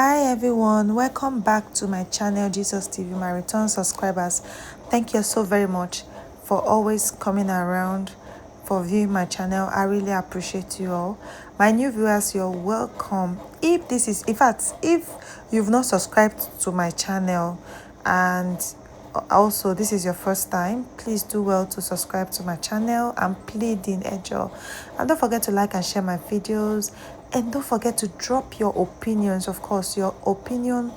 Hi everyone, welcome back to my channel Jesus TV, my return subscribers. Thank you so very much for always coming around, for viewing my channel. I really appreciate you all. My new viewers, you're welcome. If this is, in fact, if you've not subscribed to my channel and also this is your first time, please do well to subscribe to my channel and pleading Ejo, and don't forget to like and share my videos, and don't forget to drop your opinions. Of course, your opinions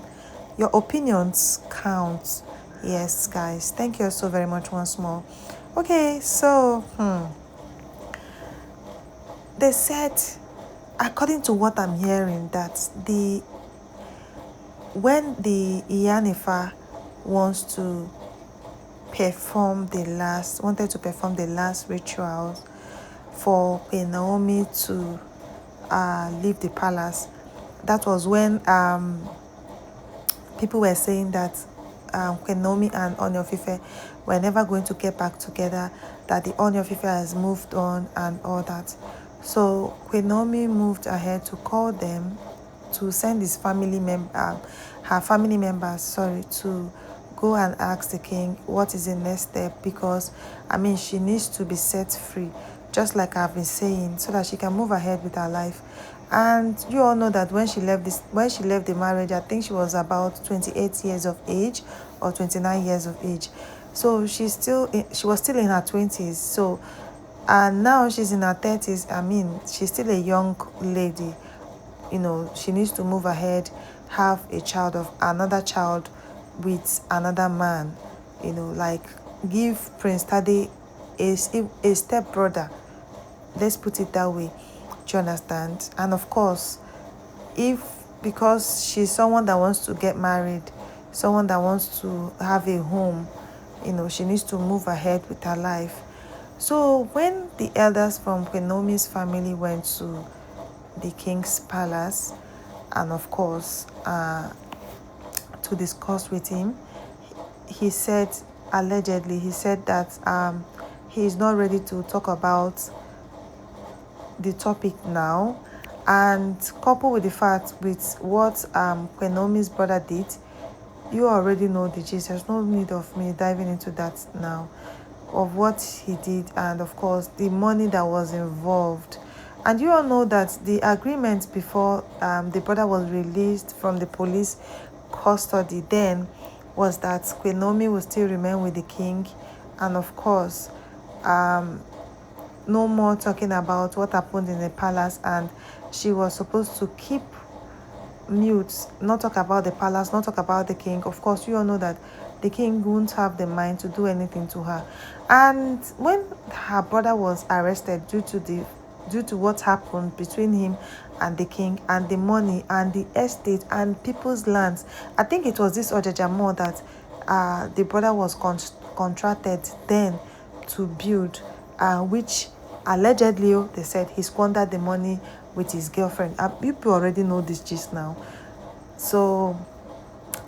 count. Yes guys, thank you so very much once more. Okay, so they said, according to what I'm hearing, that when the Yanifa wants to wanted to perform the last rituals for Naomi to leave the palace, that was when people were saying that Naomi and Ooni of Ife were never going to get back together, that the Ooni of Ife has moved on and all that. So Naomi moved ahead to call them, to send her family members, to go and ask the king what is the next step, because she needs to be set free, just like I've been saying, so that she can move ahead with her life. And you all know that when she left the marriage, I think she was about 28 years of age or 29 years of age. So she was still in her 20s. So and now she's in her 30s. She's still a young lady. She needs to move ahead, have another child with another man, like give Prince Tade a step brother. Let's put it that way. Do you understand? And of course, because she's someone that wants to get married, someone that wants to have a home, she needs to move ahead with her life. So when the elders from Naomi's family went to the king's palace, and of course to discuss with him, he said, allegedly, he said that he is not ready to talk about the topic now. And coupled with the fact with what Naomi's brother did, you already know the gist. There's no need of me diving into that now, of what he did, and of course the money that was involved. And you all know that the agreement before the brother was released from the police custody then was that Queen Naomi will still remain with the king, and of course no more talking about what happened in the palace, and she was supposed to keep mute, not talk about the palace, not talk about the king. Of course, you all know that the king won't have the mind to do anything to her. And when her brother was arrested due to what happened between him and the king, and the money and the estate and people's lands, I think it was this Ojajamo that the brother was contracted then to build, which allegedly they said he squandered the money with his girlfriend. People already know this gist now. So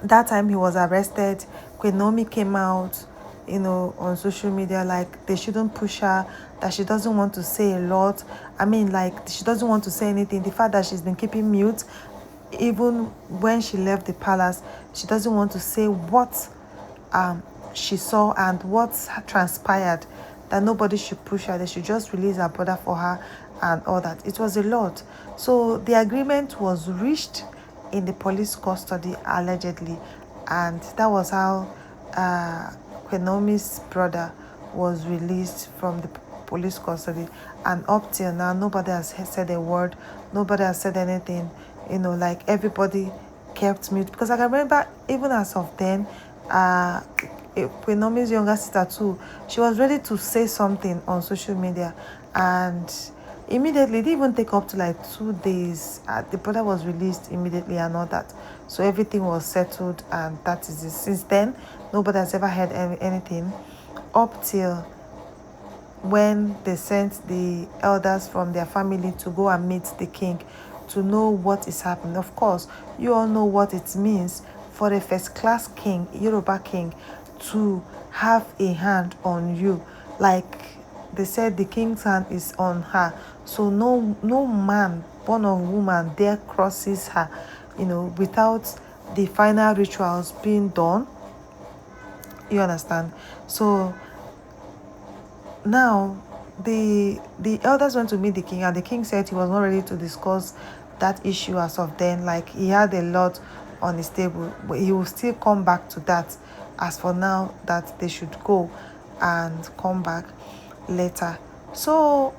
that time he was arrested, Queen Naomi came out, on social media, like they shouldn't push her, that she doesn't want to say a lot. Like she doesn't want to say anything. The fact that she's been keeping mute, even when she left the palace, she doesn't want to say what she saw and what transpired, that nobody should push her, they should just release her brother for her and all that. It was a lot. So the agreement was reached in the police custody, allegedly, and that was how Queen Naomi's brother was released from the police custody. And up till now, nobody has said a word, nobody has said anything, like everybody kept mute, because I can remember even as of then, Queen Naomi's younger sister too, she was ready to say something on social media, and immediately, it didn't even take up to like 2 days, the brother was released immediately and all that. So everything was settled, and that is it. Since then, nobody has ever heard anything, up till when they sent the elders from their family to go and meet the king to know what is happening. Of course, you all know what it means for a first-class king, Yoruba king, to have a hand on you. Like they said, the king's hand is on her, so no man born of woman dare crosses her. without the final rituals being done. You understand? So now the elders went to meet the king, and the king said he was not ready to discuss that issue as of then. Like, he had a lot on his table, but he will still come back to that. As for now, that they should go and come back later. So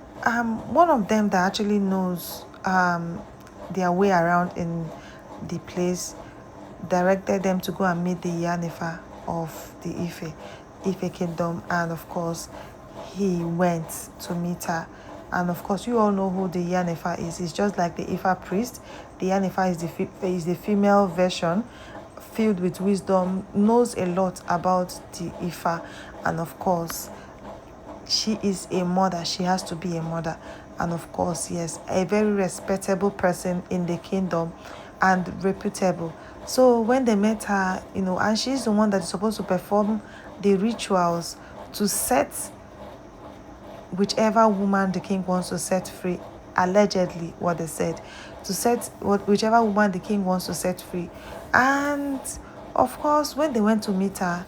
one of them that actually knows their way around in the place directed them to go and meet the Yanifa of the Ife kingdom, and of course he went to meet her. And of course, you all know who the Yanifa is. It's just like the Ifa priest. The Yanifa is the female version, filled with wisdom, knows a lot about the Ifa, and of course she is a mother. She has to be a mother, and of course, yes, a very respectable person in the kingdom and reputable. So when they met her, and she's the one that is supposed to perform the rituals to set whichever woman the king wants to set free, allegedly what they said, to set whichever woman the king wants to set free. And of course, when they went to meet her,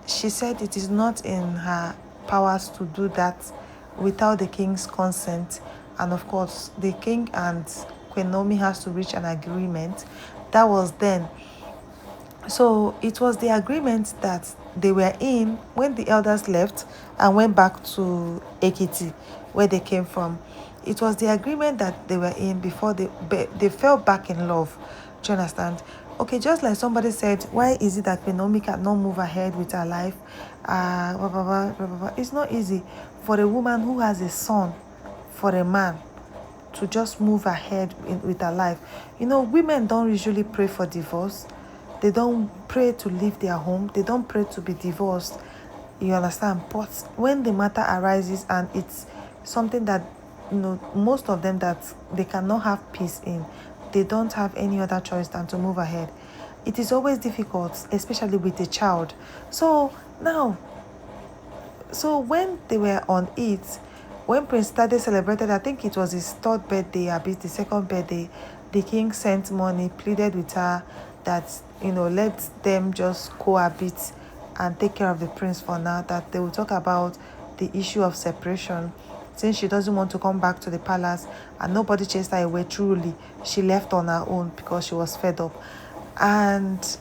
she said it is not in her powers to do that without the king's consent. And of course, the king and Queen Naomi has to reach an agreement. That was then. So it was the agreement that they were in when the elders left and went back to Ekiti, where they came from. It was the agreement that they were in before they fell back in love. Do you understand? Okay, just like somebody said, why is it that Queen Naomi cannot move ahead with her life? Blah, blah, blah, blah, blah, blah. It's not easy for a woman who has a son, for a man to just move ahead with her life. Women don't usually pray for divorce. They don't pray to leave their home. They don't pray to be divorced. You understand? But when the matter arises and it's something that, most of them, that they cannot have peace in, they don't have any other choice than to move ahead. It is always difficult, especially with a child. So now, when they were on it, when Prince Tade celebrated, I think it was his third birthday, a bit the second birthday, the king sent money, pleaded with her that, let them just cohabit and take care of the prince for now, that they will talk about the issue of separation, since she doesn't want to come back to the palace and nobody chased her away. Truly, she left on her own because she was fed up, and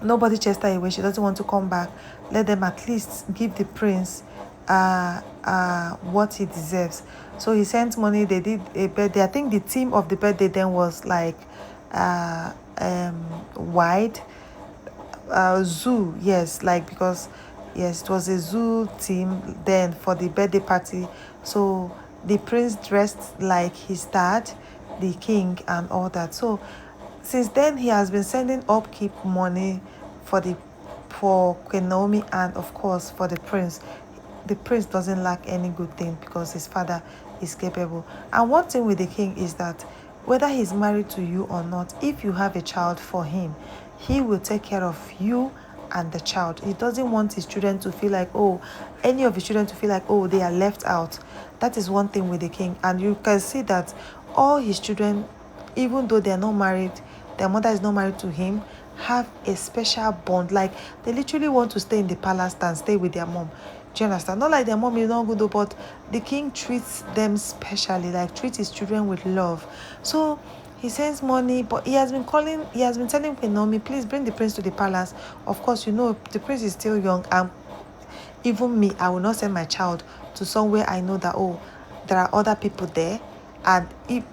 nobody chased her away. She doesn't want to come back. Let them at least give the prince what he deserves. So he sent money. They did a birthday. I think the theme of the birthday then was like wide zoo. Yes, like, because yes, it was a zoo theme then for the birthday party. So the prince dressed like his dad, the king, and all that. So since then, he has been sending upkeep money for Queen Naomi, and of course for the prince. The prince doesn't lack any good thing because his father is capable. And one thing with the king is that whether he's married to you or not, if you have a child for him, he will take care of you and the child. He doesn't want his children to feel like, any of his children to feel like, they are left out. That is one thing with the king. And you can see that all his children, even though they are not married, their mother is not married to him, have a special bond. Like, they literally want to stay in the palace than stay with their mom. Do you understand? Not like their mom is not good though, but the king treats them specially, like treats his children with love. So he sends money, but he has been telling Queen Naomi, please bring the prince to the palace. Of course, the prince is still young, and even me, I will not send my child to somewhere I know that, there are other people there. And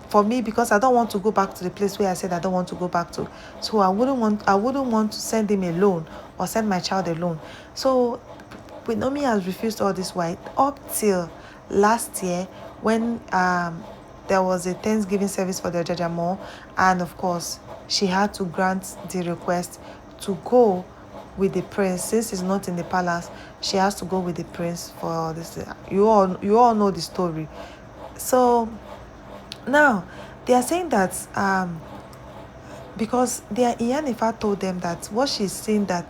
for me, because I don't want to go back to the place where I said I don't want to go back to, so I wouldn't want to send him alone or send my child alone. So Queen Naomi has refused all this while up till last year, when there was a Thanksgiving service for the Jajamo, and of course she had to grant the request to go with the prince. Since he's not in the palace, she has to go with the prince for this. You all know the story. So now they are saying that because their iyanifa told them that what she's saying, that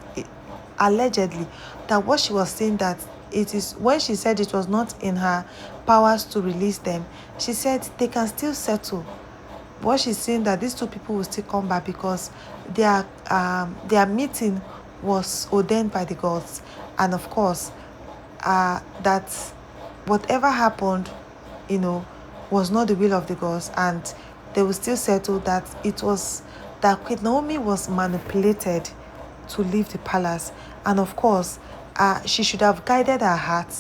allegedly, that what she was saying, that it is, when she said it was not in her powers to release them, she said they can still settle. what she's saying, that these two people will still come back because their meeting was ordained by the gods, and of course, that whatever happened, you know, was not the will of the gods, and they will still settle that it was that Queen Naomi was manipulated to leave the palace, and of course, she should have guided her heart,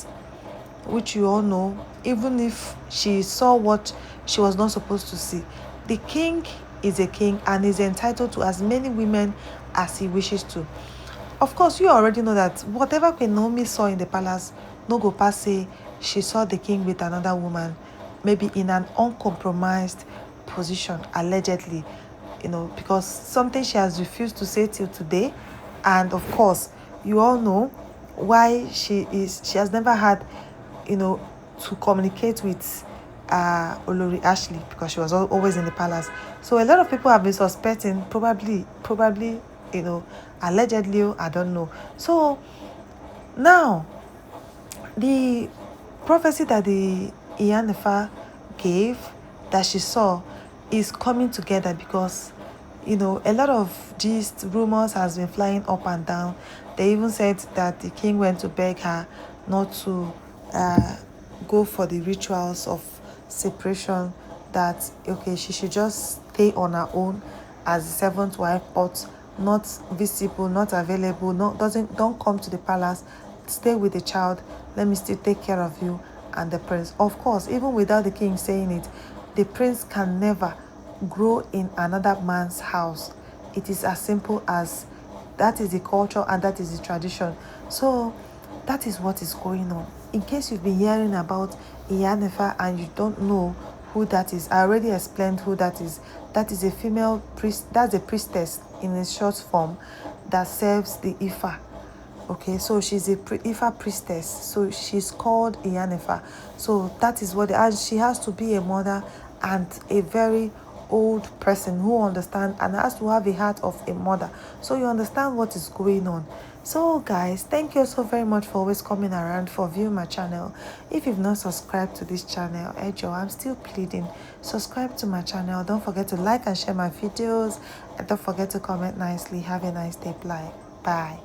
which you all know, even if she saw what she was not supposed to see. The king is a king and is entitled to as many women as he wishes to. Of course, you already know that whatever Queen Naomi saw in the palace, no go pass say she saw the king with another woman, maybe in an uncompromised position, allegedly, because something she has refused to say till today. And of course, you all know why she has never had, to communicate with Olori Ashley, because she was always in the palace. So a lot of people have been suspecting, probably, allegedly, I don't know. So now, the prophecy that the Yanifa gave, that she saw, is coming together, because a lot of gist rumors has been flying up and down. They even said that the king went to beg her not to go for the rituals of separation, that okay, she should just stay on her own as the seventh wife, but not visible, not available, don't come to the palace, stay with the child, let me still take care of you and the prince. Of course, even without the king saying it, the prince can never grow in another man's house. It is as simple as that. Is the culture and that is the tradition. So that is what is going on. In case you've been hearing about Yanifa and you don't know who that is, I already explained who that is. That is a female priest, that's a priestess in a short form that serves the Ifa. Okay, so she's a Ifa priestess, so she's called Yanifa. So that is what, and she has to be a mother and a very old person who understands and has to have a heart of a mother. So you understand what is going on. So guys, thank you so very much for always coming around for viewing my channel. If you've not subscribed to this channel, Joe, I'm still pleading, subscribe to my channel. Don't forget to like and share my videos, and don't forget to comment nicely. Have a nice day. Bye.